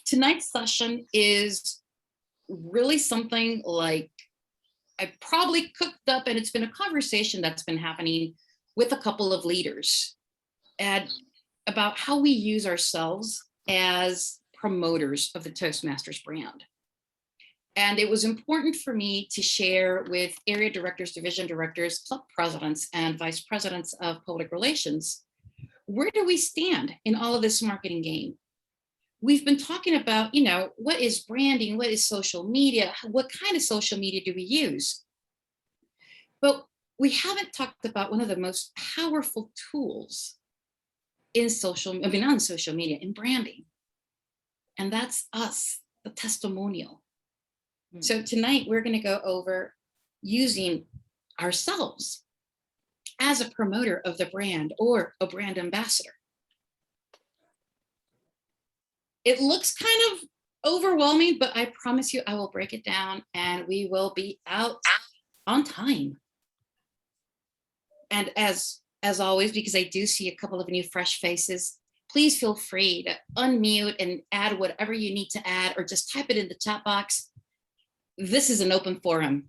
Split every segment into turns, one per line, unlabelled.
Tonight's session is really something like I probably cooked up, and it's been a conversation that's been happening with a couple of leaders and about how we use ourselves as promoters of the Toastmasters brand. And it was important for me to share with area directors, division directors, club presidents, and vice presidents of public relations, where do we stand in all of this marketing game? We've been talking about, what is branding? What is social media? What kind of social media do we use? But we haven't talked about one of the most powerful tools on social media, in branding. And that's us, the testimonial. So tonight we're going to go over using ourselves as a promoter of the brand or a brand ambassador. It looks kind of overwhelming, but I promise you I will break it down and we will be out on time. And as always, because I do see a couple of new fresh faces, please feel free to unmute and add whatever you need to add, or just type it in the chat box. This is an open forum.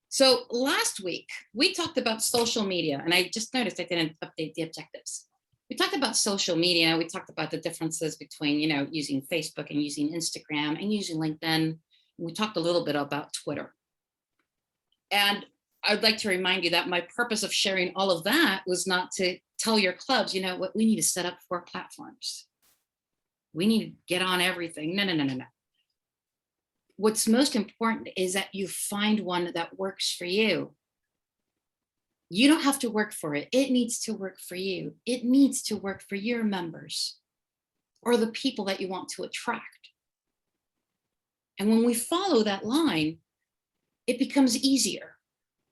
So last week, we talked about social media, and I just noticed I didn't update the objectives. We talked about social media. We talked about the differences between, using Facebook and using Instagram and using LinkedIn. We talked a little bit about Twitter. And I'd like to remind you that my purpose of sharing all of that was not to tell your clubs, what we need to set up 4 platforms. We need to get on everything. No. What's most important is that you find one that works for you. You don't have to work for it. It needs to work for you. It needs to work for your members or the people that you want to attract. And when we follow that line, it becomes easier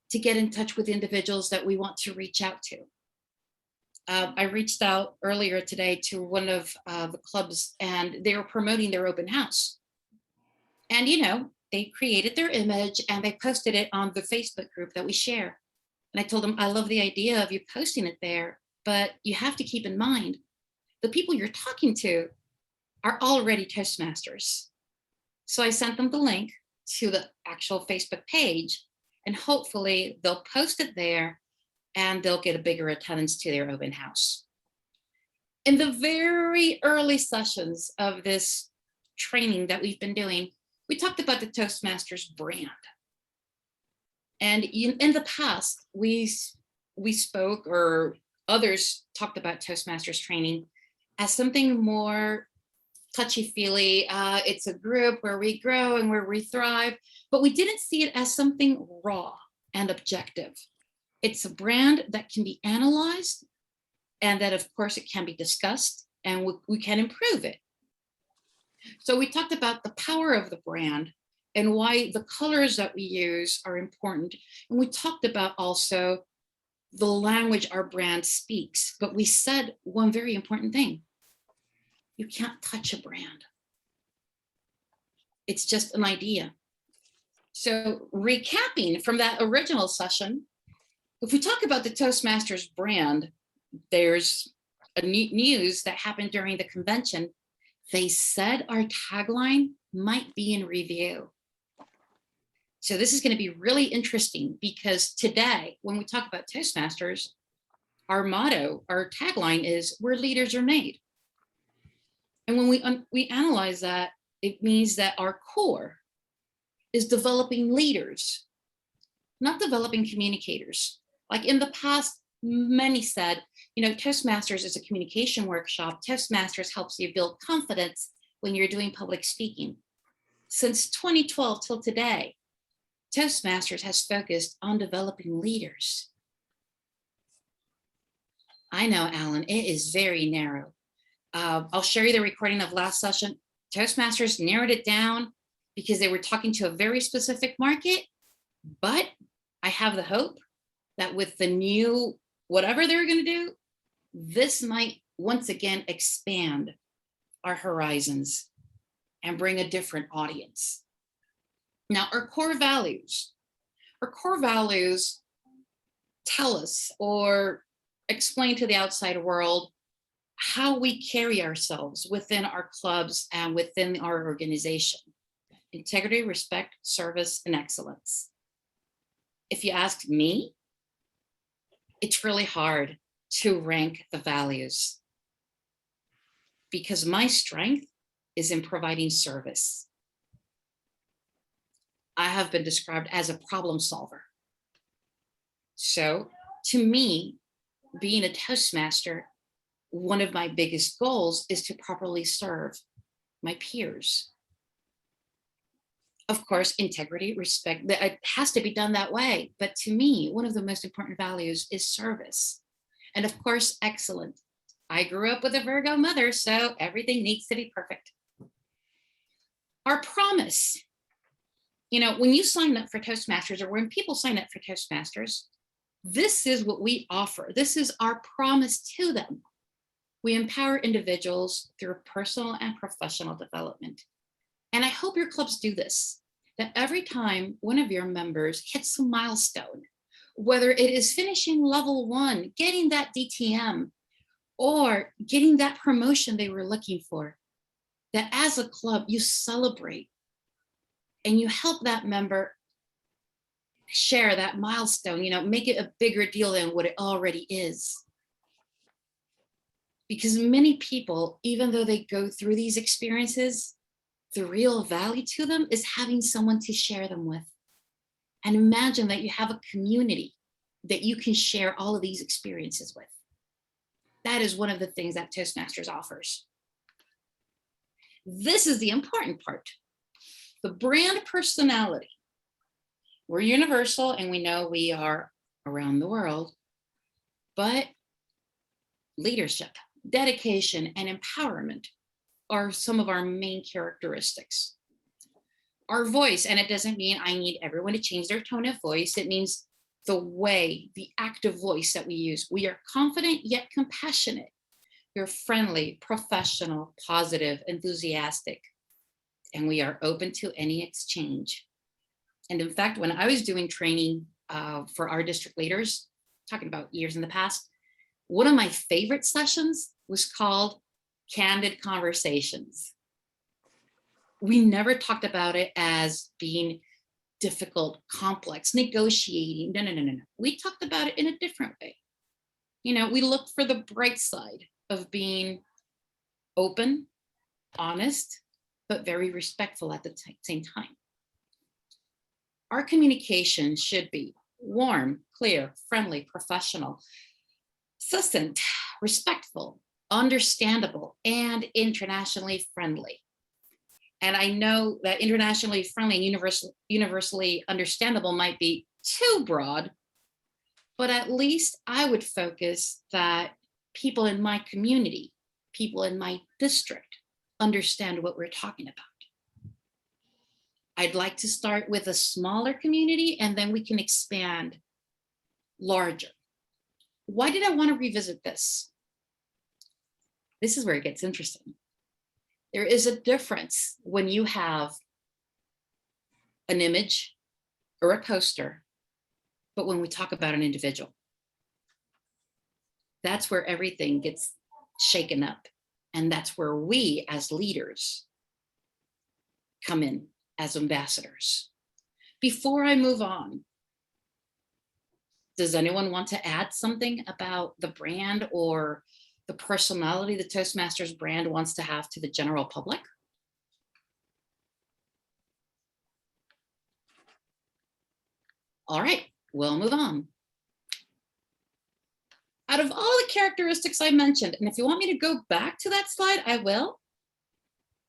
to get in touch with individuals that we want to reach out to. I reached out earlier today to one of the clubs, and they were promoting their open house. And, they created their image and they posted it on the Facebook group that we share. And I told them, I love the idea of you posting it there, but you have to keep in mind, the people you're talking to are already Toastmasters. So I sent them the link to the actual Facebook page, and hopefully they'll post it there and they'll get a bigger attendance to their open house. In the very early sessions of this training that we've been doing, we talked about the Toastmasters brand. And in the past, we spoke, or others talked about Toastmasters training as something more touchy-feely. It's a group where we grow and where we thrive, but we didn't see it as something raw and objective. It's a brand that can be analyzed, and that, of course, it can be discussed, and we can improve it. So we talked about the power of the brand and why the colors that we use are important. And we talked about also the language our brand speaks, but we said one very important thing. You can't touch a brand. It's just an idea. So recapping from that original session, if we talk about the Toastmasters brand, there's a news that happened during the convention. They said our tagline might be in review. So this is going to be really interesting, because today, when we talk about Toastmasters, our motto, our tagline is, where leaders are made. And when we analyze that, it means that our core is developing leaders, not developing communicators. Like in the past, many said, Toastmasters is a communication workshop. Toastmasters helps you build confidence when you're doing public speaking. Since 2012 till today, Toastmasters has focused on developing leaders. I know, Alan, it is very narrow. I'll show you the recording of last session. Toastmasters narrowed it down because they were talking to a very specific market, but I have the hope that with the new, whatever they're going to do, this might once again expand our horizons and bring a different audience. Now, our core values tell us or explain to the outside world how we carry ourselves within our clubs and within our organization. Integrity, respect, service, and excellence. If you ask me, it's really hard to rank the values because my strength is in providing service. I have been described as a problem solver. So to me, being a Toastmaster, one of my biggest goals is to properly serve my peers. Of course, integrity, respect, it has to be done that way. But to me, one of the most important values is service. And of course, excellent. I grew up with a Virgo mother, so everything needs to be perfect. Our promise. You know, when you sign up for Toastmasters, or when people sign up for Toastmasters, this is what we offer. This is our promise to them. We empower individuals through personal and professional development. And I hope your clubs do this, that every time one of your members hits a milestone, whether it is finishing level 1, getting that DTM, or getting that promotion they were looking for, that as a club, you celebrate and you help that member share that milestone, you know, make it a bigger deal than what it already is. Because many people, even though they go through these experiences, the real value to them is having someone to share them with. And imagine that you have a community that you can share all of these experiences with. That is one of the things that Toastmasters offers. This is the important part. The brand personality. We're universal and we know we are around the world, but leadership, dedication, and empowerment are some of our main characteristics. Our voice, and it doesn't mean I need everyone to change their tone of voice. It means the way, the active voice that we use. We are confident yet compassionate. We're friendly, professional, positive, enthusiastic, and we are open to any exchange. And in fact, when I was doing training for our district leaders, talking about years in the past, one of my favorite sessions was called Candid Conversations. We never talked about it as being difficult, complex, negotiating. No. We talked about it in a different way. You know, we looked for the bright side of being open, honest, but very respectful at the same time. Our communication should be warm, clear, friendly, professional, succinct, respectful, understandable, and internationally friendly. And I know that internationally friendly and universally understandable might be too broad, but at least I would focus that people in my community, people in my district understand what we're talking about. I'd like to start with a smaller community and then we can expand larger. Why did I want to revisit this? This is where it gets interesting. There is a difference when you have an image or a poster, but when we talk about an individual, that's where everything gets shaken up. And that's where we as leaders come in as ambassadors. Before I move on, does anyone want to add something about the brand or the personality the Toastmasters brand wants to have to the general public? All right, we'll move on. Out of all the characteristics I mentioned, and if you want me to go back to that slide, I will.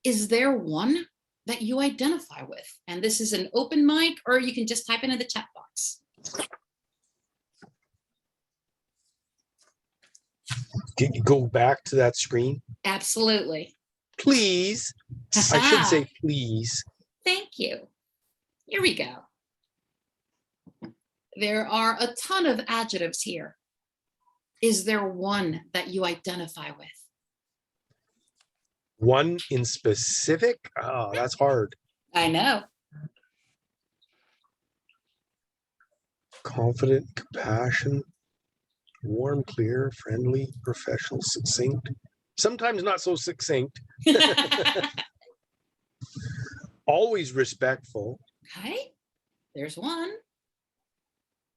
Is there one that you identify with? And this is an open mic, or you can just type into the chat box.
Can you go back to that screen?
Absolutely.
Please. I should say please.
Thank you. Here we go. There are a ton of adjectives here. Is there one that you identify with?
One in specific? Oh, that's hard.
I know.
Confident, compassion, warm, clear, friendly, professional, succinct. sometimes not so succinct, always respectful.
Okay, there's one.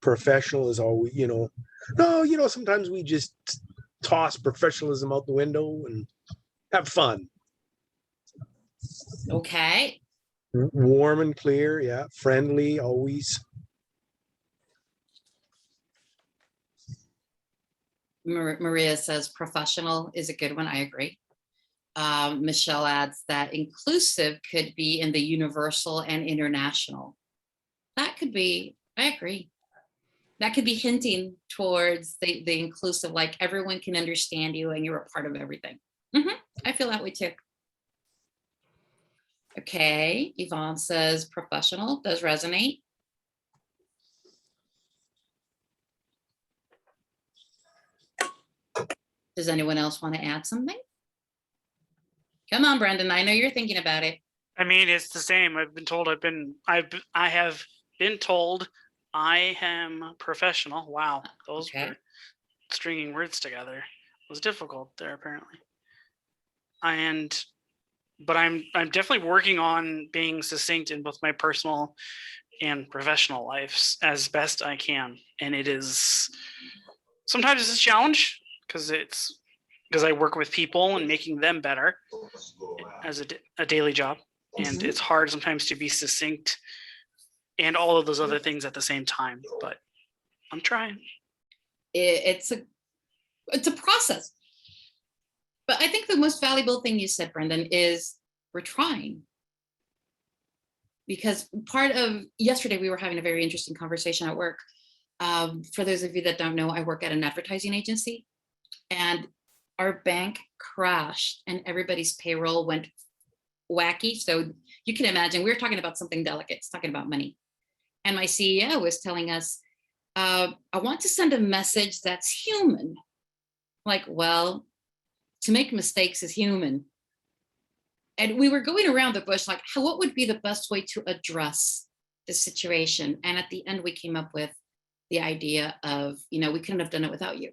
Professional is always, no, sometimes we just toss professionalism out the window and have fun.
Okay.
Warm and clear, yeah. Friendly, always.
Maria says professional is a good one. I agree. Michelle adds that inclusive could be in the universal and international. That could be, I agree. That could be hinting towards the inclusive, like everyone can understand you and you're a part of everything. I feel that way too. Okay, Yvonne says professional does resonate. Does anyone else want to add something? Come on, Brendan. I know you're thinking about it.
I mean, it's the same. I've been told I have been told I am professional. Wow, those were stringing words together. It was difficult there apparently. But I'm definitely working on being succinct in both my personal and professional lives as best I can. And it is sometimes it's a challenge because I work with people and making them better as a daily job. And it's hard sometimes to be succinct and all of those other things at the same time, but I'm trying.
It's a process. But I think the most valuable thing you said, Brendan, is we're trying. Because part of yesterday, we were having a very interesting conversation at work. For those of you that don't know, I work at an advertising agency, and our bank crashed and everybody's payroll went wacky. So you can imagine, we were talking about something delicate, it's talking about money. And my CEO was telling us, I want to send a message that's human. Like, well, to make mistakes is human. And we were going around the bush, like, what would be the best way to address the situation? And at the end, we came up with the idea of, we couldn't have done it without you.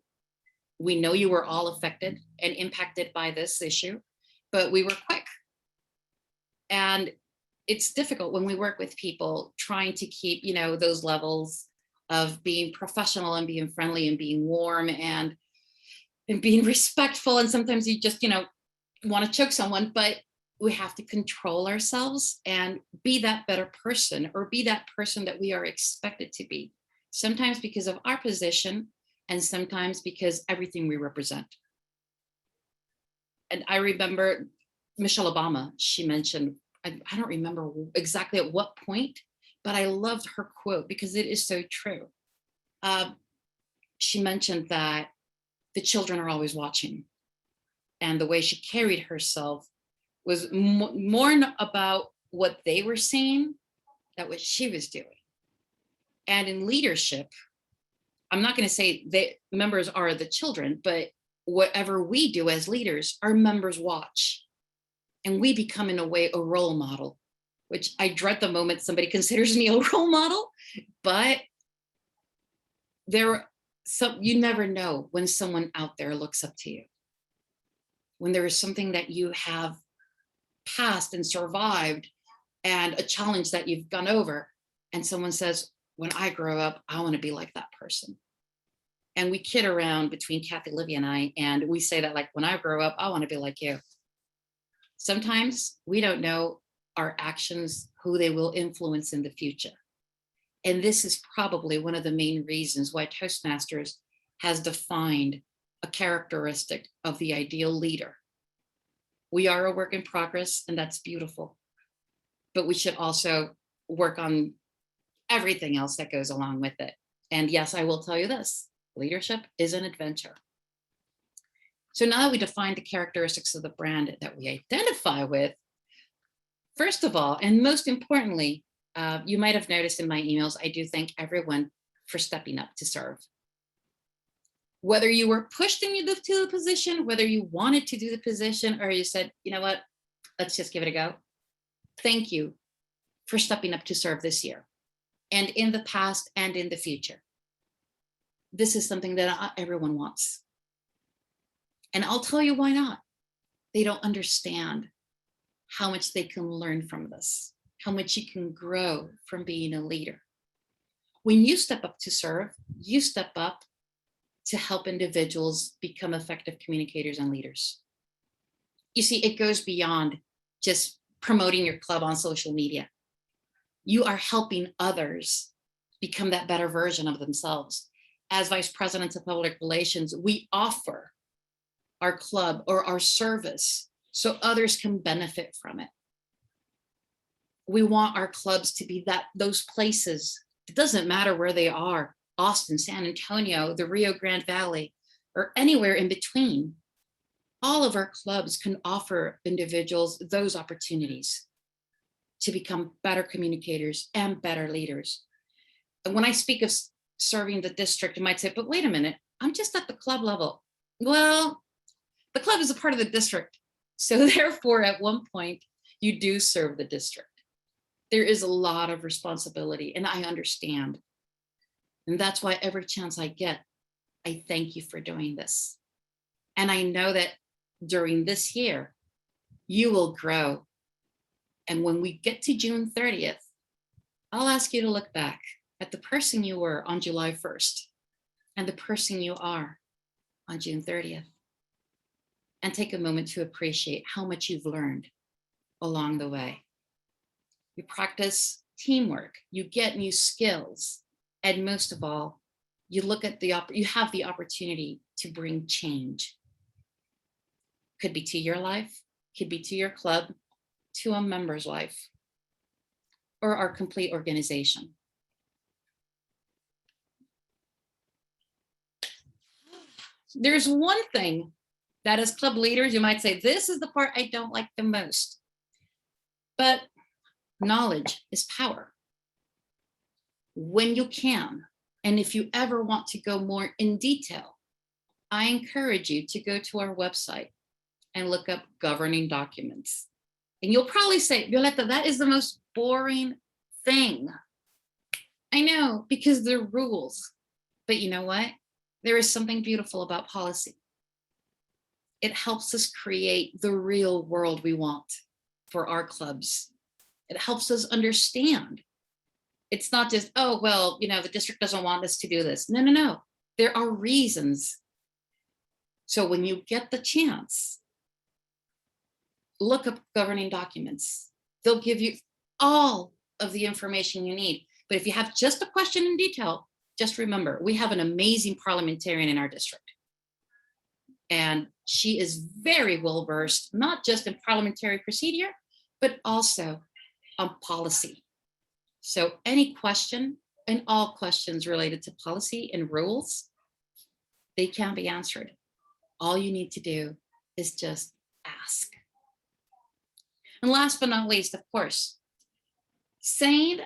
We know you were all affected and impacted by this issue, but we were quick. And it's difficult when we work with people trying to keep, those levels of being professional and being friendly and being warm and being respectful. And sometimes you just, want to choke someone, but we have to control ourselves and be that better person, or be that person that we are expected to be. Sometimes because of our position, and sometimes because everything we represent. And I remember Michelle Obama, she mentioned, I don't remember exactly at what point, but I loved her quote because it is so true. She mentioned that the children are always watching. And the way she carried herself was more about what they were seeing than what she was doing. And in leadership, I'm not going to say that members are the children, but whatever we do as leaders, our members watch. And we become, in a way, a role model, which I dread the moment somebody considers me a role model. But you never know when someone out there looks up to you. When there is something that you have passed and survived, and a challenge that you've gone over, and someone says, when I grow up, I want to be like that person. And we kid around between Kathy, Livia, and I, and we say that, like, when I grow up, I want to be like you. Sometimes we don't know our actions, who they will influence in the future. And this is probably one of the main reasons why Toastmasters has defined a characteristic of the ideal leader. We are a work in progress, and that's beautiful. But we should also work on everything else that goes along with it. And yes, I will tell you this, leadership is an adventure. So now that we defined the characteristics of the brand that we identify with, first of all, and most importantly, you might have noticed in my emails, I do thank everyone for stepping up to serve. Whether you were pushed into the position, whether you wanted to do the position, or you said, you know what, let's just give it a go. Thank you for stepping up to serve this year, and in the past and in the future. This is something that everyone wants. And I'll tell you why not. They don't understand how much they can learn from this, how much you can grow from being a leader. When you step up to serve, you step up to help individuals become effective communicators and leaders. You see, it goes beyond just promoting your club on social media. You are helping others become that better version of themselves. As vice presidents of public relations, we offer our club or our service so others can benefit from it. We want our clubs to be those places. It doesn't matter where they are, Austin, San Antonio, the Rio Grande Valley, or anywhere in between. All of our clubs can offer individuals those opportunities to become better communicators and better leaders. And when I speak of serving the district, you might say, but wait a minute, I'm just at the club level. Well, the club is a part of the district. So therefore, at one point, you do serve the district. There is a lot of responsibility, and I understand. And that's why every chance I get, I thank you for doing this. And I know that during this year, you will grow. And when we get to June 30th, I'll ask you to look back at the person you were on July 1st and the person you are on June 30th. And take a moment to appreciate how much you've learned along the way. You practice teamwork, you get new skills, and most of all, you have the opportunity to bring change. Could be to your life, could be to your club, to a member's life, or our complete organization. There's one thing that as club leaders, you might say, this is the part I don't like the most. But knowledge is power. When you can, and if you ever want to go more in detail, I encourage you to go to our website and look up governing documents. And you'll probably say, Violeta, that is the most boring thing. I know, because they're rules. But you know what? There is something beautiful about policy. It helps us create the real world we want for our clubs. It helps us understand. It's not just, oh, well, the district doesn't want us to do this. No, no, no. There are reasons. So when you get the chance, look up governing documents. They'll give you all of the information you need. But if you have just a question in detail, just remember, we have an amazing parliamentarian in our district. And she is very well versed, not just in parliamentary procedure, but also on policy. So any question and all questions related to policy and rules, they can be answered. All you need to do is just ask. And last but not least, of course, saying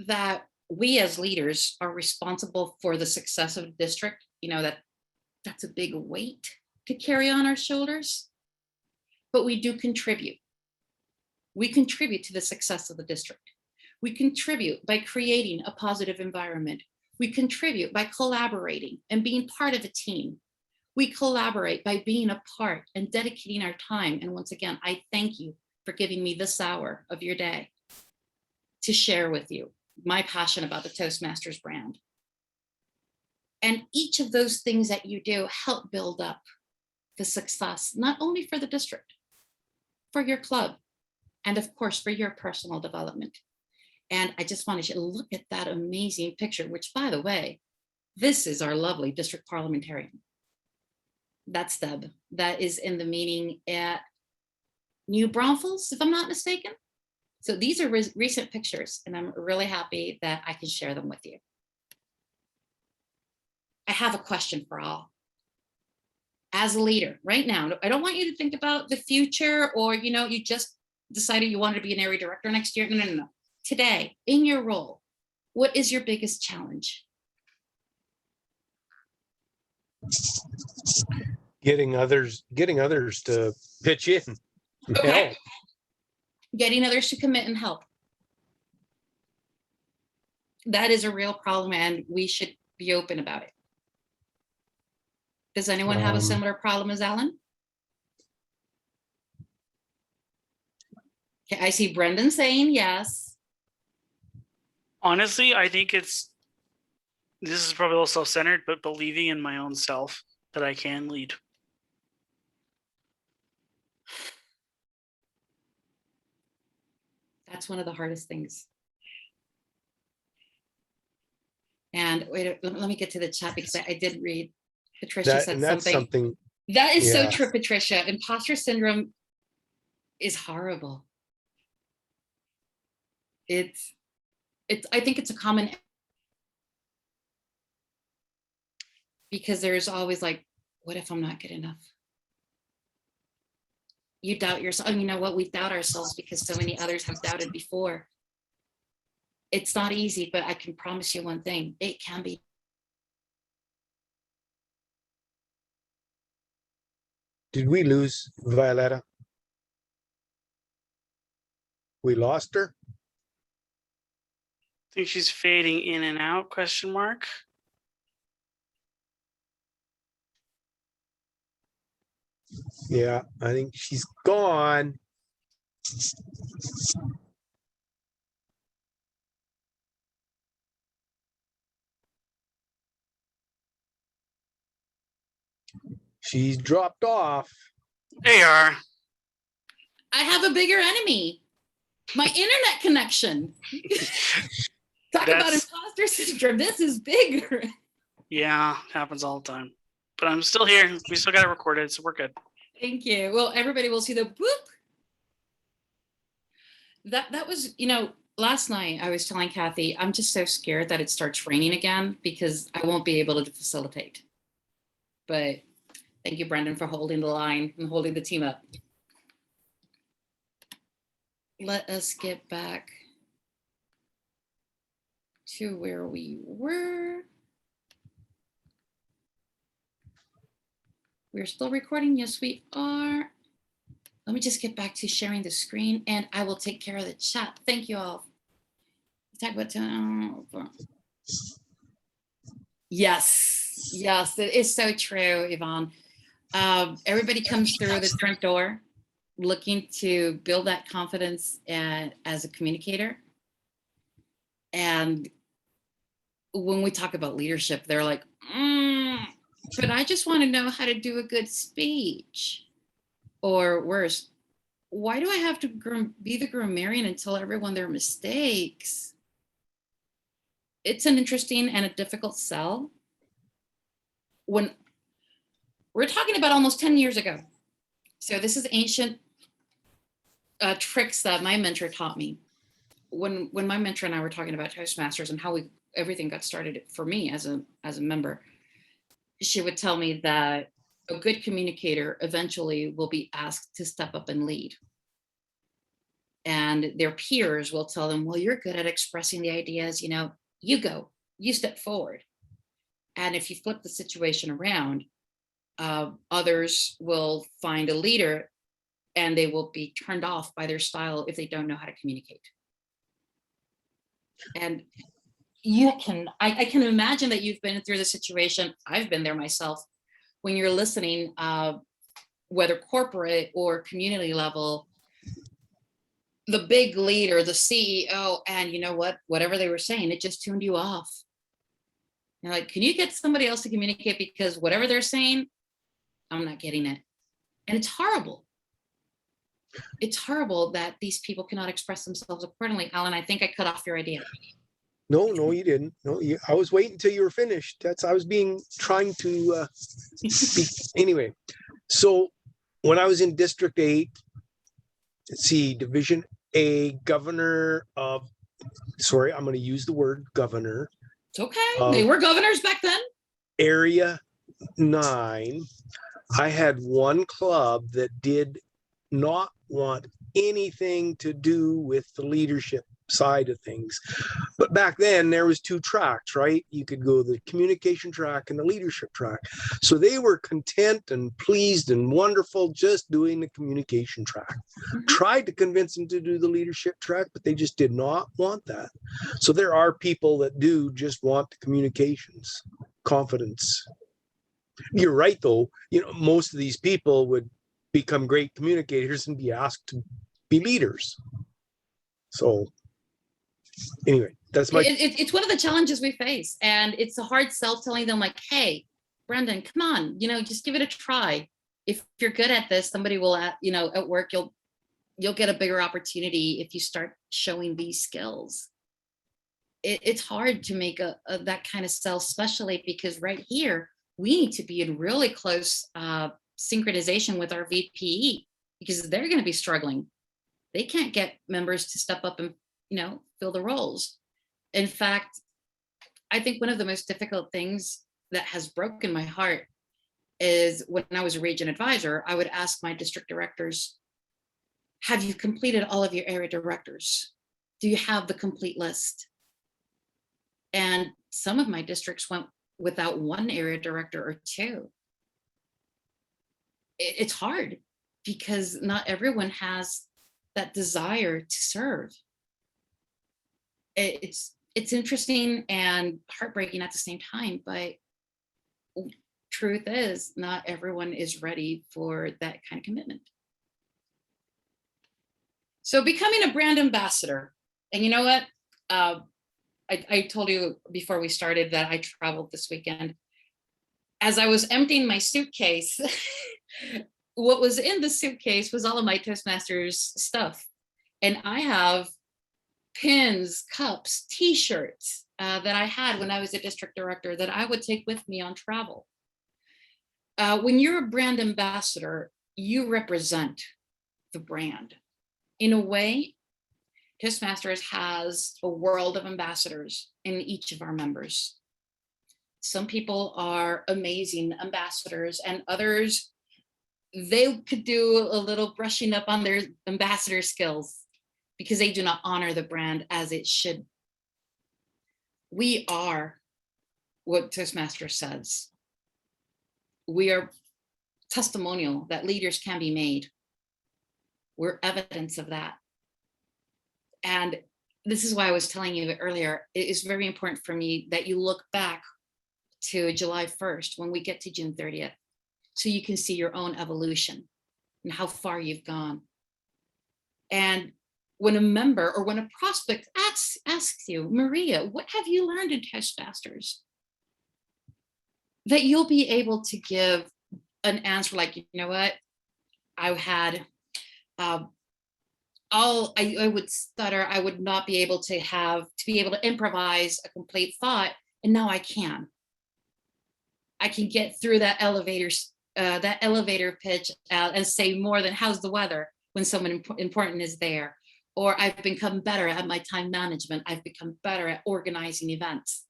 that we as leaders are responsible for the success of the district, that's a big weight to carry on our shoulders, but we do contribute. We contribute to the success of the district. We contribute by creating a positive environment. We contribute by collaborating and being part of a team. We collaborate by being a part and dedicating our time. And once again, I thank you for giving me this hour of your day to share with you my passion about the Toastmasters brand. And each of those things that you do help build up the success, not only for the district, for your club, and of course, for your personal development. And I just wanted you to look at that amazing picture, which, by the way, this is our lovely district parliamentarian. That's Deb. That is in the meeting at New Braunfels, if I'm not mistaken. So these are recent pictures, and I'm really happy that I can share them with you. I have a question for all. As a leader, right now, I don't want you to think about the future or, you just decided you wanted to be an area director next year. No. Today, in your role, what is your biggest challenge?
Getting others to pitch in.
Okay.
Help.
Getting others to commit and help. That is a real problem, and we should be open about it. Does anyone have a similar problem as Alan? Okay, I see Brendan saying yes.
Honestly, I think this is probably a little self-centered, but believing in my own self that I can lead.
That's one of the hardest things. And wait, let me get to the chat because I did read. Patricia
That,
said
and that's something.
That is so
Yeah.
true, Patricia. Imposter syndrome is horrible. It's I think it's a common, because there's always like, what if I'm not good enough? You doubt yourself. And you know what? We doubt ourselves because so many others have doubted before. It's not easy, but I can promise you one thing. It can be.
Did we lose Violetta? We lost her?
I think she's fading in and out, question mark.
Yeah, I think she's gone. She's dropped off.
There you are.
I have a bigger enemy. My internet connection. Talk about imposter syndrome. This is bigger.
Yeah, happens all the time. But I'm still here. We still got it recorded, so we're good.
Thank you. Well, everybody will see the boop. That was, last night I was telling Kathy, I'm just so scared that it starts raining again because I won't be able to facilitate. But thank you, Brendan, for holding the line and holding the team up. Let us get back to where we were. We're still recording. Yes, we are. Let me just get back to sharing the screen and I will take care of the chat. Thank you all. Talk about yes, it is so true, Yvonne. Everybody comes through the front door looking to build that confidence as a communicator. And when we talk about leadership, they're like, but I just want to know how to do a good speech. Or worse, why do I have to be the grammarian and tell everyone their mistakes? It's an interesting and a difficult sell. When we're talking about almost 10 years ago. So this is ancient tricks that my mentor taught me. When my mentor and I were talking about Toastmasters and how everything got started for me as a member, she would tell me that a good communicator eventually will be asked to step up and lead. And their peers will tell them, well, you're good at expressing the ideas, you go, you step forward. And if you flip the situation around, others will find a leader and they will be turned off by their style if they don't know how to communicate. And I can imagine that you've been through the situation. I've been there myself. When you're listening, whether corporate or community level, the big leader, the CEO, and you know what, whatever they were saying, it just tuned you off. You're like, can you get somebody else to communicate? Because whatever they're saying, I'm not getting it. And it's horrible. It's horrible that these people cannot express themselves accordingly. Alan, I think I cut off your idea.
No, you didn't. No, I was waiting until you were finished. I was trying to speak. Anyway, so when I was in District 8, let's see, Division A, governor of, sorry, I'm going to use the word governor.
It's okay. They were governors back then.
Area 9, I had one club that did not want anything to do with the leadership side of things. But back then there was 2 tracks, right? You could go the communication track and the leadership track. So they were content and pleased and wonderful just doing the communication track. Tried to convince them to do the leadership track, but they just did not want that. So there are people that do just want the communications, confidence. You're right though, most of these people would become great communicators and be asked to be leaders. So anyway, that's my,
It's one of the challenges we face, and it's a hard sell telling them like, hey, Brendan, come on, just give it a try. If you're good at this, somebody will, at work, you'll get a bigger opportunity if you start showing these skills. It's hard to make that kind of sell, especially because right here, we need to be in really close synchronization with our VPE, because they're going to be struggling. They can't get members to step up and, fill the roles. In fact, I think one of the most difficult things that has broken my heart is when I was a region advisor, I would ask my district directors, have you completed all of your area directors? Do you have the complete list? And some of my districts went without one area director or two. It's hard because not everyone has that desire to serve. It's interesting and heartbreaking at the same time, but truth is not everyone is ready for that kind of commitment. So becoming a brand ambassador, and you know what? I told you before we started that I traveled this weekend. As I was emptying my suitcase, what was in the suitcase was all of my Toastmasters stuff. And I have pins, cups, t-shirts that I had when I was a district director that I would take with me on travel. When you're a brand ambassador, you represent the brand. In a way, Toastmasters has a world of ambassadors in each of our members. Some people are amazing ambassadors, and others, they could do a little brushing up on their ambassador skills because they do not honor the brand as it should. We are what Toastmasters says. We are testimonial that leaders can be made. We're evidence of that. And this is why I was telling you earlier, it is very important for me that you look back to July 1st when we get to June 30th, so you can see your own evolution and how far you've gone. And when a member or when a prospect asks you, Maria, what have you learned in Toastmasters? That you'll be able to give an answer like, you know what, I had, I would stutter. I would not be able to be able to improvise a complete thought. And now I can get through that elevator pitch and say more than how's the weather when someone important is there. Or I've become better at my time management. I've become better at organizing events.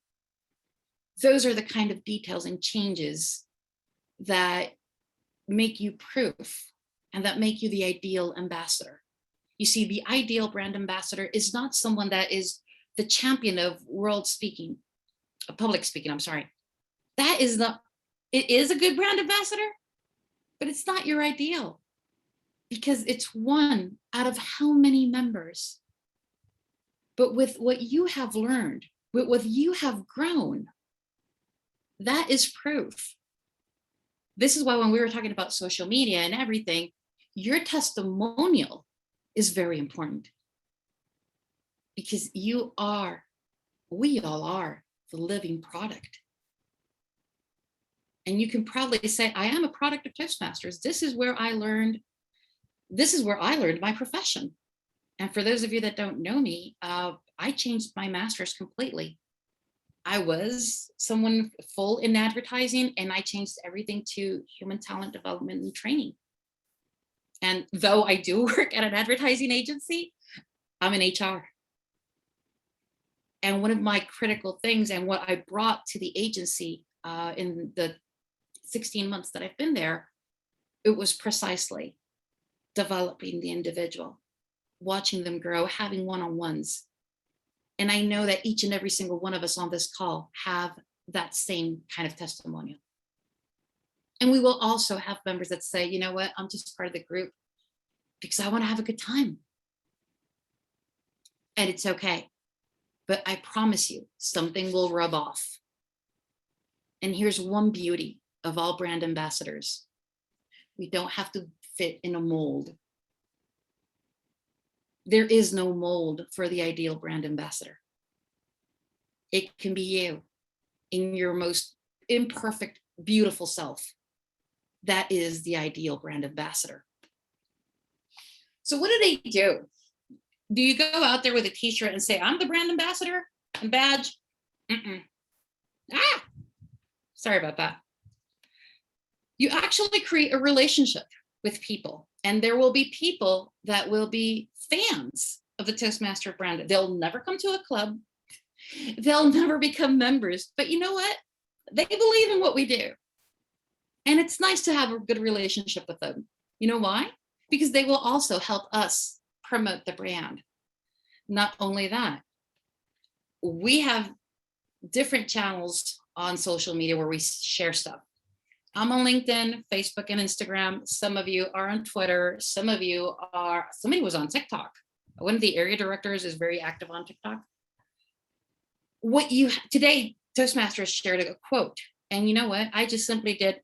Those are the kind of details and changes that make you proof and that make you the ideal ambassador. You see, the ideal brand ambassador is not someone that is the champion of public speaking, I'm sorry. That is not, it is a good brand ambassador, but it's not your ideal because it's one out of how many members. But with what you have learned, with what you have grown, that is proof. This is why when we were talking about social media and everything, your testimonial is very important because we all are the living product. And you can probably say, I am a product of Toastmasters. This is where I learned my profession. And for those of you that don't know me, I changed my master's completely. I was someone full in advertising, and I changed everything to human talent development and training. And though I do work at an advertising agency, I'm in HR. And one of my critical things and what I brought to the agency in the 16 months that I've been there, it was precisely developing the individual, watching them grow, having one-on-ones. And I know that each and every single one of us on this call have that same kind of testimonial. And we will also have members that say, you know what, I'm just part of the group because I want to have a good time. And it's okay. But I promise you, something will rub off. And here's one beauty of all brand ambassadors. We don't have to fit in a mold. There is no mold for the ideal brand ambassador. It can be you in your most imperfect, beautiful self. That is the ideal brand ambassador. So what do they do? Do you go out there with a t-shirt and say, I'm the brand ambassador and badge? Sorry about that. You actually create a relationship with people, and there will be people that will be fans of the Toastmaster brand. They'll never come to a club. They'll never become members, but you know what? They believe in what we do. And it's nice to have a good relationship with them. You know why? Because they will also help us promote the brand. Not only that, we have different channels on social media where we share stuff. I'm on LinkedIn, Facebook, and Instagram. Some of you are on Twitter. Somebody was on TikTok. One of the area directors is very active on TikTok. Today, Toastmasters shared a quote. And you know what? I just simply did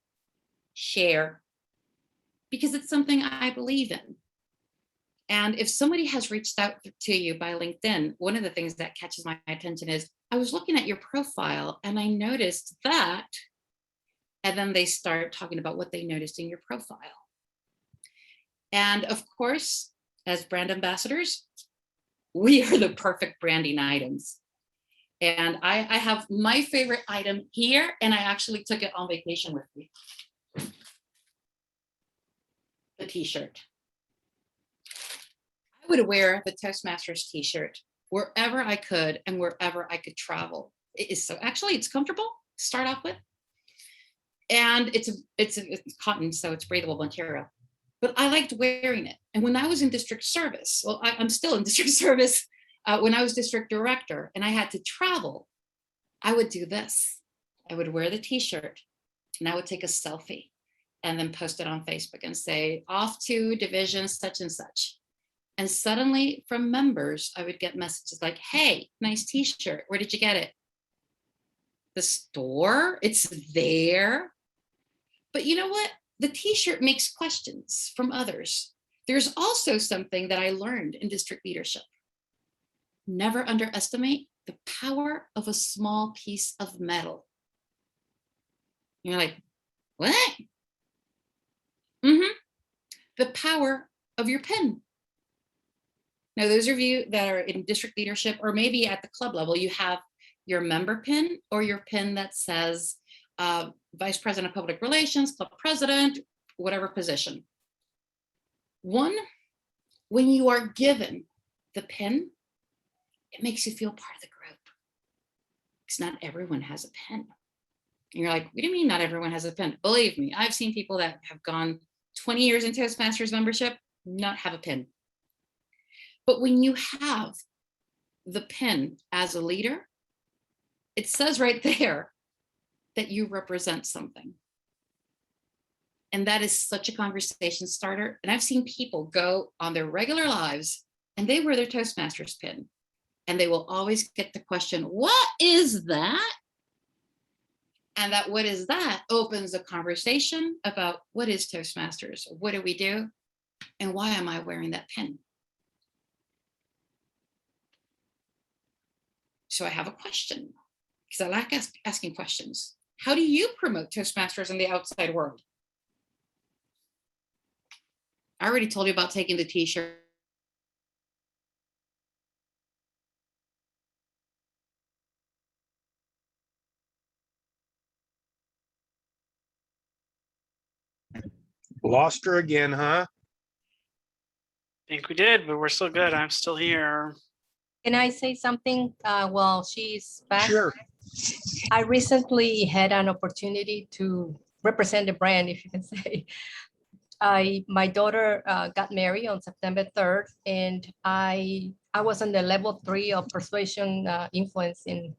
share because it's something I believe in. And if somebody has reached out to you by LinkedIn, one of the things that catches my attention is I was looking at your profile and I noticed that, and then they start talking about what they noticed in your profile. And of course, as brand ambassadors, we are the perfect branding items. And I have my favorite item here, and I actually took it on vacation with me. The t-shirt. I would wear the Toastmasters t-shirt wherever I could and wherever I could travel. It's comfortable to start off with. And it's cotton, so it's breathable material. But I liked wearing it. And when I was in district service, well, I'm still in district service. When I was district director and I had to travel, I would do this. I would wear the t-shirt and I would take a selfie and then post it on Facebook and say, off to division such and such. And suddenly from members, I would get messages like, hey, nice t-shirt. Where did you get it? The store, it's there. But you know what? The t-shirt makes questions from others. There's also something that I learned in district leadership. Never underestimate the power of a small piece of metal. You're like, what? The power of your pen. Now, those of you that are in district leadership, or maybe at the club level, you have your member pin or your pin that says Vice President of Public Relations, Club President, whatever position. One, when you are given the pin, it makes you feel part of the group. Because not everyone has a pen. And you're like, what do you mean not everyone has a pen? Believe me, I've seen people that have gone 20 years in Toastmasters membership not have a pin. But when you have the pin as a leader, it says right there that you represent something. And that is such a conversation starter. And I've seen people go on their regular lives and they wear their Toastmasters pin. And they will always get the question, what is that? And that what is that opens a conversation about what is Toastmasters? What do we do? And why am I wearing that pin? So I have a question, because I like asking questions. How do you promote Toastmasters in the outside world? I already told you about taking the t-shirt.
Lost her again, huh?
I think we did, but we're still good. I'm still here.
Can I say something while she's back?
Sure.
I recently had an opportunity to represent the brand, if you can say. My daughter got married on September 3rd, and I was on the level 3 of persuasion influence. There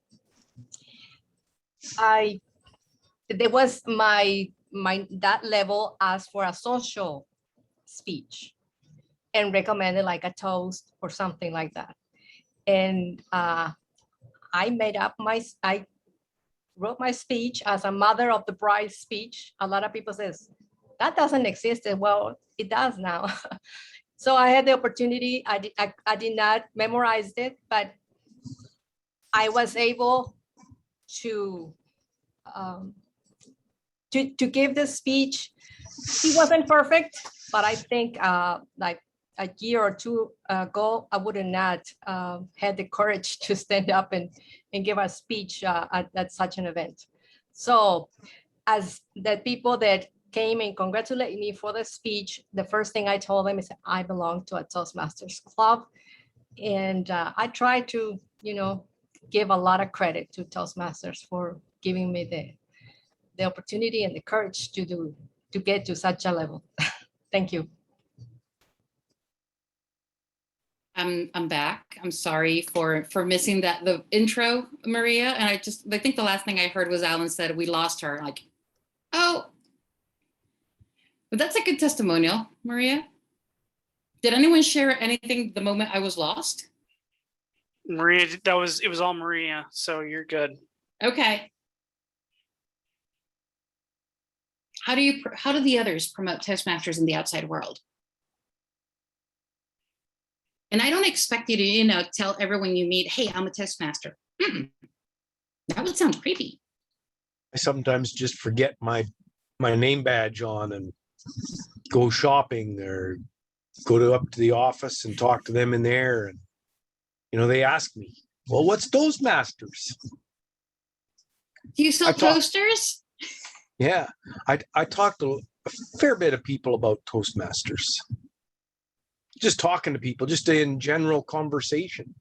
was that level asked for a social speech and recommended like a toast or something like that. And I wrote my speech as a mother of the bride speech. A lot of people says, that doesn't exist. Well, it does now. So I had the opportunity. I did not memorize it, but I was able to to give the speech. It wasn't perfect, but I think like a year or two ago, I would have not had the courage to stand up and give a speech at such an event. So as the people that came and congratulated me for the speech, the first thing I told them is I belong to a Toastmasters club. And I try to, give a lot of credit to Toastmasters for giving me the opportunity and the courage to get to such a level. Thank you.
I'm back. I'm sorry for missing the intro, Maria. And I think the last thing I heard was Alan said we lost her. Like, oh, but that's a good testimonial, Maria. Did anyone share anything the moment I was lost?
Maria, it was all Maria, so you're good.
Okay. How do the others promote Toastmasters in the outside world? And I don't expect you to, tell everyone you meet, hey, I'm a Toastmaster. That would sound creepy.
I sometimes just forget my name badge on and go shopping or go up to the office and talk to them in there. And, they ask me, well, what's Toastmasters?
Do you sell toasters?
Yeah, I talk to a fair bit of people about Toastmasters. Just talking to people, just in general conversation.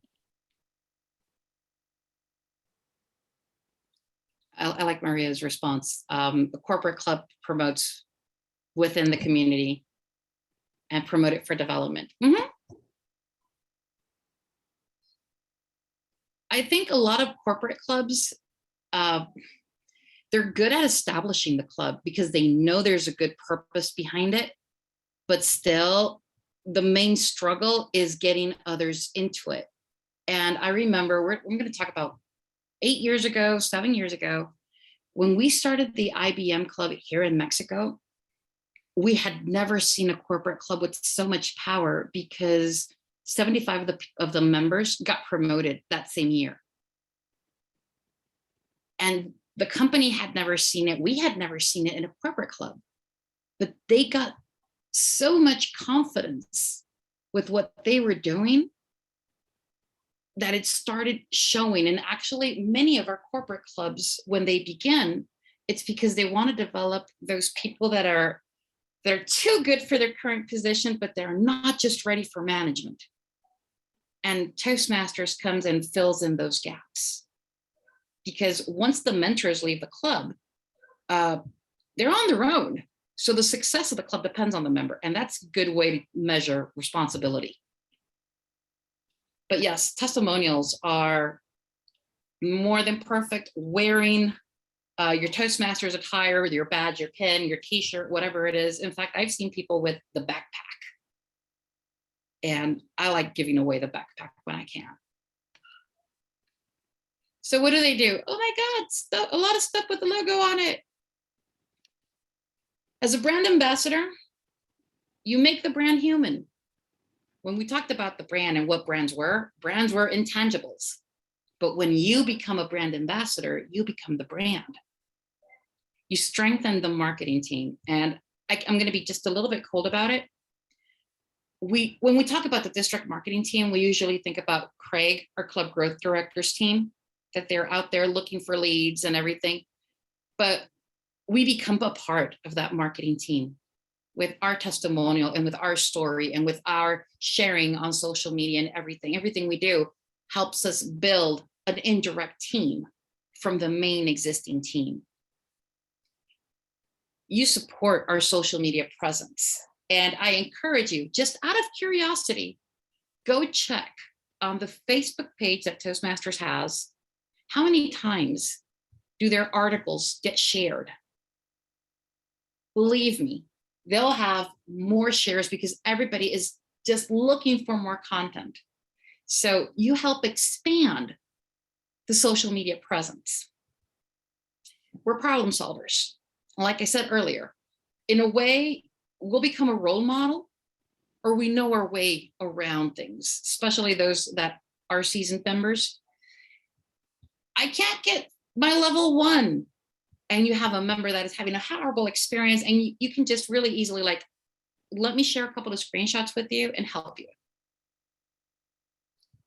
I like Maria's response. The corporate club promotes within the community and promote it for development. I think a lot of corporate clubs, they're good at establishing the club because they know there's a good purpose behind it, but still the main struggle is getting others into it. And I remember we're going to talk about 7 years ago, when we started the IBM club here in Mexico, we had never seen a corporate club with so much power because 75 of the members got promoted that same year. And the company had never seen it. We had never seen it in a corporate club, but they got so much confidence with what they were doing that it started showing. And actually many of our corporate clubs, when they begin, it's because they want to develop those people that are too good for their current position, but they're not just ready for management. And Toastmasters comes and fills in those gaps. Because once the mentors leave the club, they're on their own. So the success of the club depends on the member. And that's a good way to measure responsibility. But yes, testimonials are more than perfect. Wearing your Toastmasters attire with your badge, your pin, your t-shirt, whatever it is. In fact, I've seen people with the backpack. And I like giving away the backpack when I can. So what do they do? Oh my God, a lot of stuff with the logo on it. As a brand ambassador, you make the brand human. When we talked about the brand and what brands were intangibles. But when you become a brand ambassador, you become the brand. You strengthen the marketing team. And I'm going to be just a little bit cold about it. When we talk about the district marketing team, we usually think about Craig, our club growth directors team, that they're out there looking for leads and everything. But we become a part of that marketing team with our testimonial and with our story and with our sharing on social media and everything. Everything we do helps us build an indirect team from the main existing team. You support our social media presence. And I encourage you, just out of curiosity, go check on the Facebook page that Toastmasters has. How many times do their articles get shared? Believe me, they'll have more shares because everybody is just looking for more content. So you help expand the social media presence. We're problem solvers. Like I said earlier, in a way, we'll become a role model or we know our way around things, especially those that are seasoned members. I can't get my level 1. And you have a member that is having a horrible experience, and you can just really easily like, let me share a couple of screenshots with you and help you.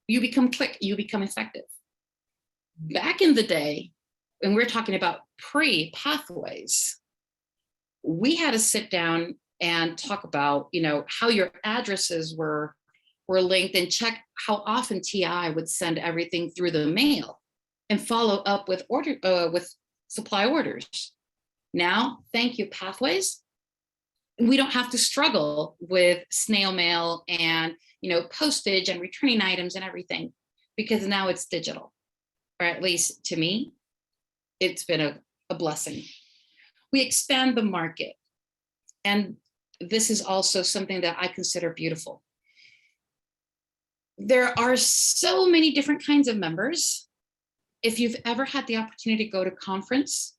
You become quick, you become effective. Back in the day, when we're talking about pre-pathways, we had to sit down and talk about, how your addresses were linked, and check how often TI would send everything through the mail and follow up with with supply orders. Now, thank you, pathways. We don't have to struggle with snail mail and postage and returning items and everything, because now it's digital, or at least to me, it's been a blessing. We expand the market, and this is also something that I consider beautiful. There are so many different kinds of members. If you've ever had the opportunity to go to conference,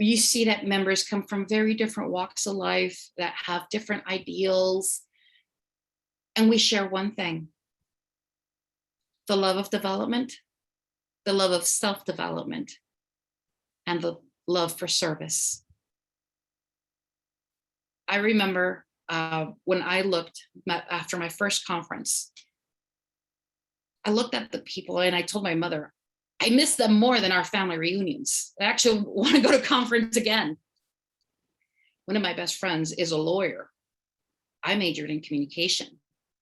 you see that members come from very different walks of life, that have different ideals. And we share one thing: the love of development, the love of self-development, and the love for service. I remember when I looked after my first conference, I looked at the people and I told my mother, I miss them more than our family reunions. I actually want to go to conference again. One of my best friends is a lawyer. I majored in communication.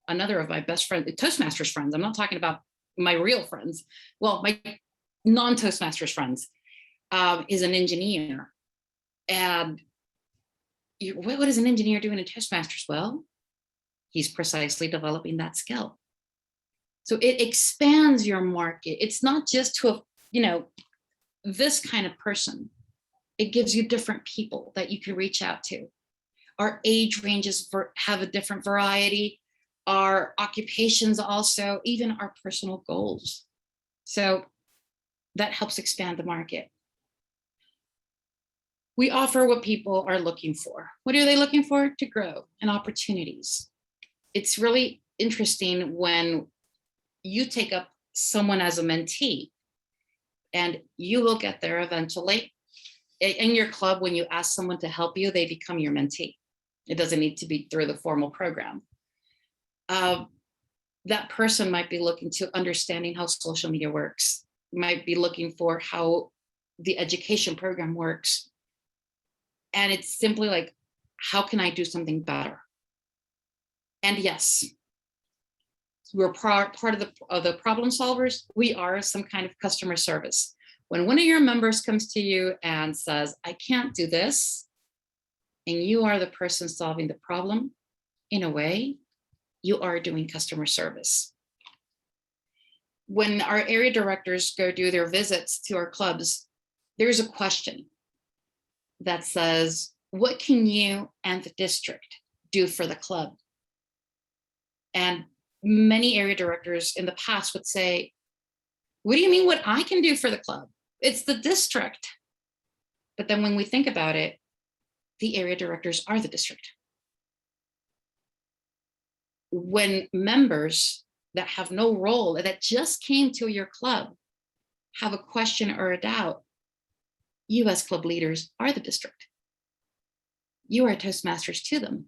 Another of my best friends, Toastmasters friends, I'm not talking about my real friends, well, my non-Toastmasters friends, is an engineer. And what does an engineer do in a Toastmasters? Well, he's precisely developing that skill. So it expands your market. It's not just to this kind of person. It gives you different people that you can reach out to. Our age ranges have a different variety. Our occupations also, even our personal goals. So that helps expand the market. We offer what people are looking for. What are they looking for? To grow and opportunities. It's really interesting when you take up someone as a mentee, and you will get there eventually. In your club, when you ask someone to help you, they become your mentee. It doesn't need to be through the formal program. That person might be looking to understanding how social media works, might be looking for how the education program works. And it's simply like, how can I do something better? And yes, we're part of the problem solvers. We are some kind of customer service. When one of your members comes to you and says, I can't do this, and you are the person solving the problem, in a way, you are doing customer service. When our area directors go do their visits to our clubs, there's a question that says, what can you and the district do for the club? And many area directors in the past would say, what do you mean what I can do for the club? It's the district. But then when we think about it, the area directors are the district. When members that have no role, that just came to your club, have a question or a doubt, you as club leaders are the district. You are Toastmasters to them.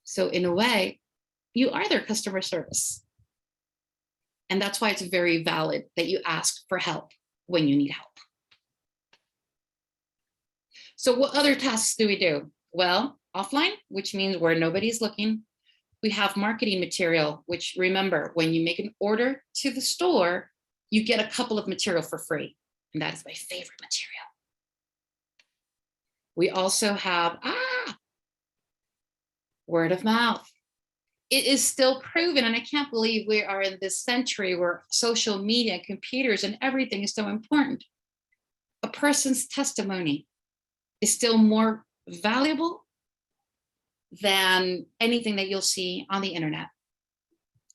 So in a way, you are their customer service. And that's why it's very valid that you ask for help when you need help. So what other tasks do we do? Well, offline, which means where nobody's looking. We have marketing material, which remember, when you make an order to the store, you get a couple of material for free. And that is my favorite material. We also have word of mouth. It is still proven, and I can't believe we are in this century where social media, computers, and everything is so important. A person's testimony is still more valuable than anything that you'll see on the internet.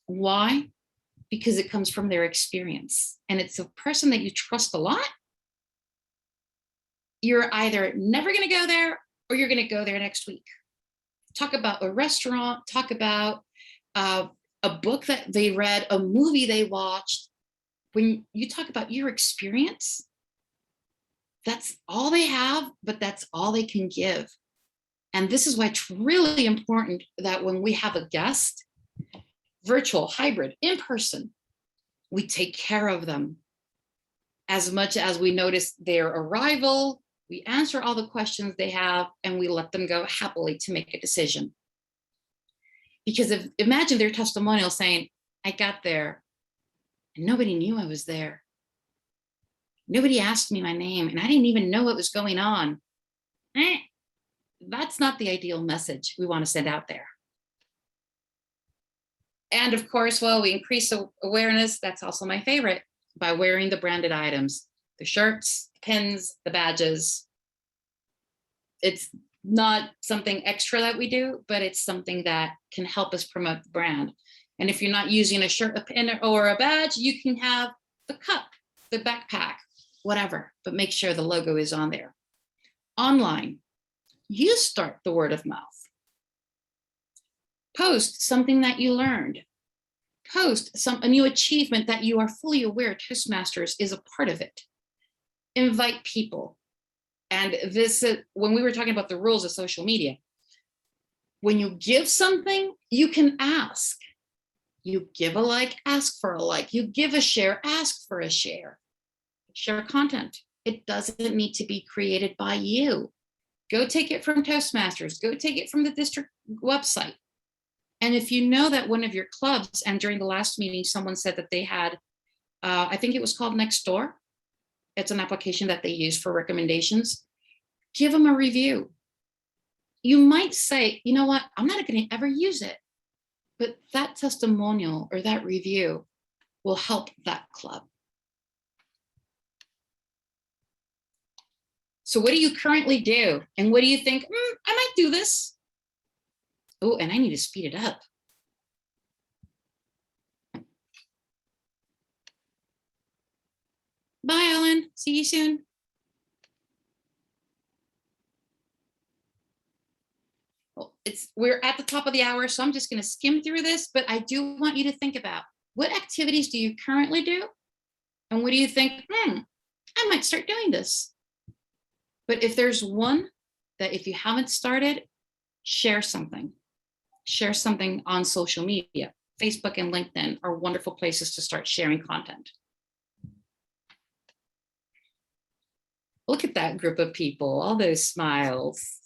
Why? Because it comes from their experience, and it's a person that you trust a lot. You're either never going to go there or you're going to go there next week. talk about a restaurant, talk about a book that they read, a movie they watched. When you talk about your experience, that's all they have, but that's all they can give. And this is why it's really important that when we have a guest, virtual, hybrid, in person, we take care of them as much as we notice their arrival. We answer all the questions they have, and we let them go happily to make a decision. Because imagine their testimonial saying, I got there and nobody knew I was there. Nobody asked me my name and I didn't even know what was going on. That's not the ideal message we want to send out there. And of course, well, we increase awareness. That's also my favorite, by wearing the branded items, the shirts, pins, the badges. It's not something extra that we do, but it's something that can help us promote the brand. And if you're not using a shirt, a pin, or a badge, you can have the cup, the backpack, whatever, but make sure the logo is on there. Online, you start the word of mouth. Post something that you learned. Post a new achievement that you are fully aware Toastmasters is a part of it. Invite people. And this, when we were talking about the rules of social media, when you give something, you can ask. You give a like, ask for a like. You give a share, ask for a share. Share content. It doesn't need to be created by you. Go take it from Toastmasters. Go take it from the district website. And if you know that one of your clubs, and during the last meeting, someone said that they had, I think it was called Nextdoor. It's an application that they use for recommendations. Give them a review. You might say, you know what, I'm not going to ever use it, but that testimonial or that review will help that club. So what do you currently do? And what do you think, I might do this? Oh, and I need to speed it up. Bye, Ellen. See you soon. Well, we're at the top of the hour, so I'm just going to skim through this, but I do want you to think about what activities do you currently do? And what do you think, I might start doing this. But if there's one that if you haven't started, share something. Share something on social media. Facebook and LinkedIn are wonderful places to start sharing content. Look at that group of people, all those smiles.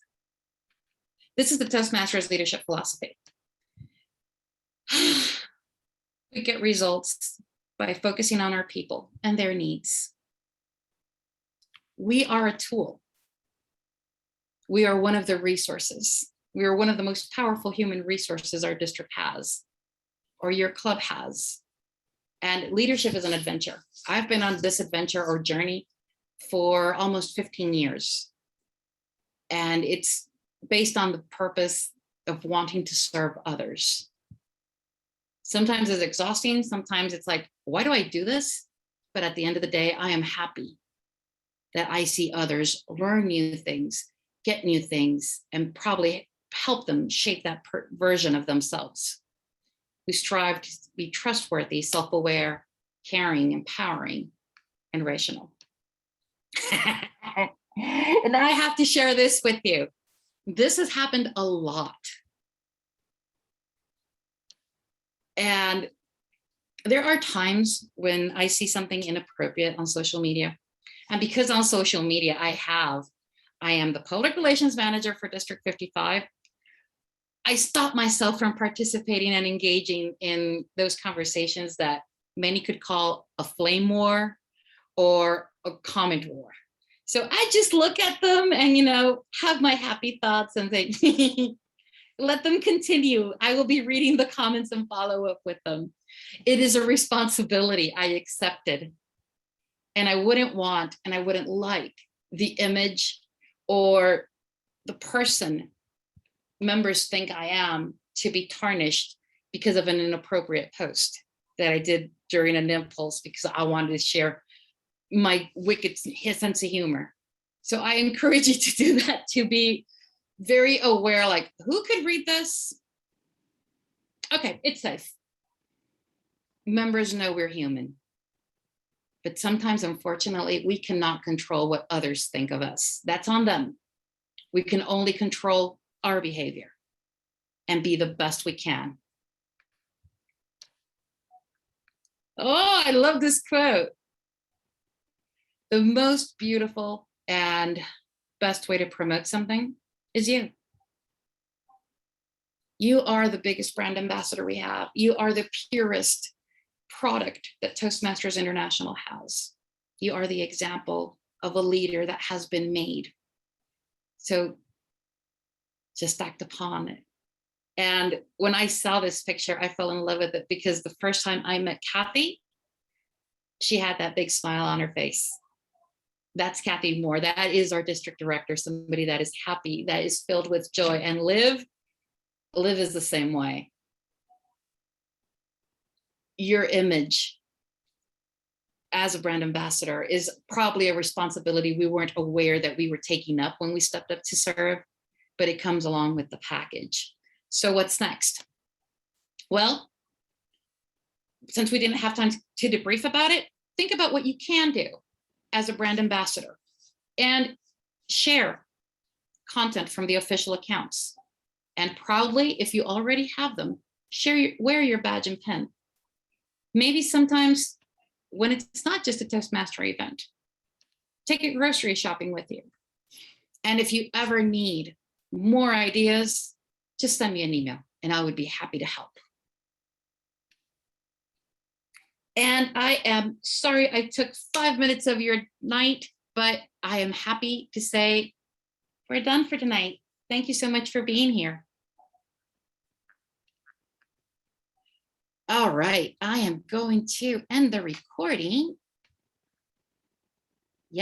This is the Toastmasters leadership philosophy. We get results by focusing on our people and their needs. We are a tool. We are one of the resources. We are one of the most powerful human resources our district has, or your club has. And leadership is an adventure. I've been on this adventure or journey for almost 15 years. And it's based on the purpose of wanting to serve others. Sometimes it's exhausting. Sometimes it's like, why do I do this? But at the end of the day, I am happy that I see others learn new things, get new things, and probably help them shape that version of themselves. We strive to be trustworthy, self-aware, caring, empowering, and rational. And I have to share this with you. This has happened a lot. And there are times when I see something inappropriate on social media. And because on social media, I am the public relations manager for District 55. I stop myself from participating and engaging in those conversations that many could call a flame war or a comment war. So I just look at them and, have my happy thoughts and think, let them continue. I will be reading the comments and follow up with them. It is a responsibility I accepted. And I wouldn't want, and I wouldn't like the image or the person members think I am to be tarnished because of an inappropriate post that I did during an impulse because I wanted to share my wicked sense of humor. So I encourage you to do that, to be very aware, like, who could read this? Okay, it's safe. Members know we're human. But sometimes, unfortunately, we cannot control what others think of us. That's on them. We can only control our behavior and be the best we can. Oh, I love this quote. The most beautiful and best way to promote something is you. You are the biggest brand ambassador we have. You are the purest product that Toastmasters International has. You are the example of a leader that has been made. So just act upon it. And when I saw this picture, I fell in love with it because the first time I met Kathy, she had that big smile on her face. That's Kathy Moore. That is our district director, somebody that is happy, that is filled with joy. And Liv is the same way. Your image as a brand ambassador is probably a responsibility we weren't aware that we were taking up when we stepped up to serve, but it comes along with the package. So what's next? Well, since we didn't have time to debrief about it, think about what you can do as a brand ambassador and share content from the official accounts. And proudly, if you already have them, wear your badge and pin. Maybe sometimes when it's not just a Toastmaster event, take it grocery shopping with you. And if you ever need more ideas, just send me an email and I would be happy to help. And I am sorry I took 5 minutes of your night, but I am happy to say we're done for tonight. Thank you so much for being here. All right, I am going to end the recording